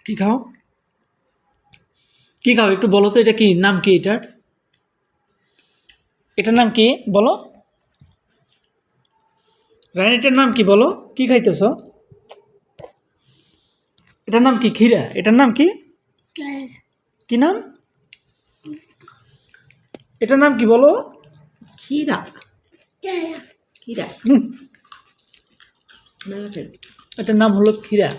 কি খাও কি খাও একটু বলো তো, এটা কি নাম কি এটার? এটার নাম কি বলো? রায়ন এটার নাম কি বলো? কি খাইতেছ? এটার নাম কি? ক্ষীরা। এটার নাম কি? কি নাম? এটার নাম কি বলো? ক্ষীরা ক্ষীরা হুম, এটার নাম হলো ক্ষীরা।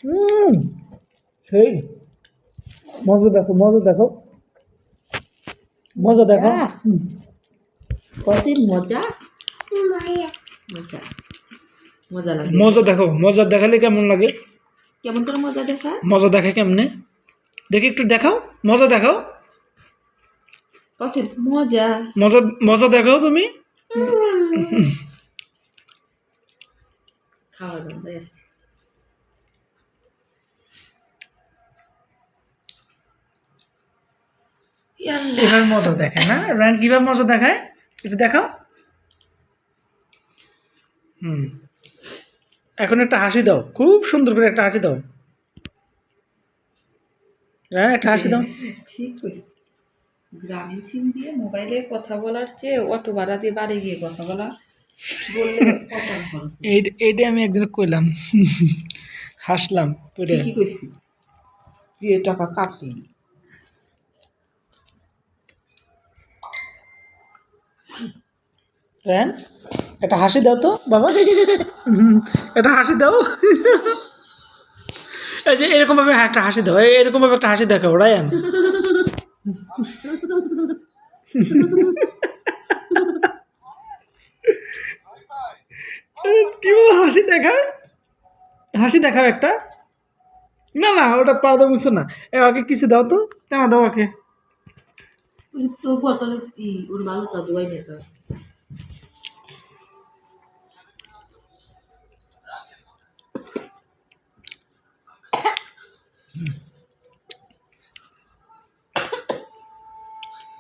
হুম, সেই মজা দেখো, মজা দেখো, মজা দেখো। হুম, কষির মজা মজা মজা লাগে। মজা দেখো, মজা দেখালে কেমন লাগে? কেমন করে মজা দেখা? মজা দেখায় কেমনে? দেখি একটু দেখাও, মজা দেখাও, কষির মজা। মজা মজা দেখাও তুমি। খাওয়া দাওয়া আছে। এভাবে মজা দেখায় না? রায়ন কিভাবে মজা দেখায় একটু দেখাও। হুম, এখন একটা হাসি দাও, খুব সুন্দর করে একটা হাসি দাও। হ্যাঁ, একটা হাসি দাও। ঠিক কইছি। গ্রামীণ সিম দিয়ে মোবাইলে কথা বলার চেয়ে অটো ভাড়া দিয়ে বাড়ি গিয়ে কথা বলা বললে কত খরচ হয়? এইটা আমি একজনে কইলাম, হাসলাম পুরো। ঠিকই কইছি, যে টাকা কাটি। রায়ন একটা হাসি দাও তো বাবা, একটা হাসি দাও। এই যে এরকম ভাবে একটা হাসি দাও, এরকম ভাবে একটা হাসি দেখাও রায়ন। কেউ হাসি দেখায়, হাসি দেখাও একটা। না না, ওটা পা দাও মুছো না, ওকে কিছু দাও তো, কেন দাও ওকে। তোর বোতলে ওর বালুটা ধোয়াই নিতে।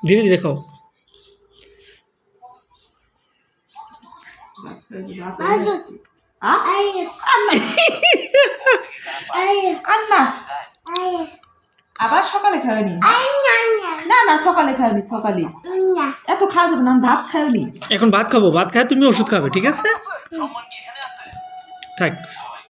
ধীরে ধীরে খাও। আন্না আবার সকালে খাওয়ানি? না না, সকালে খাওয়ানি, সকালে এত খাওয়া যাবে না, আমি ভাত খাওয়ানি। এখন ভাত খাবো, ভাত খায় তুমি ওষুধ খাবে, ঠিক আছে? থাক।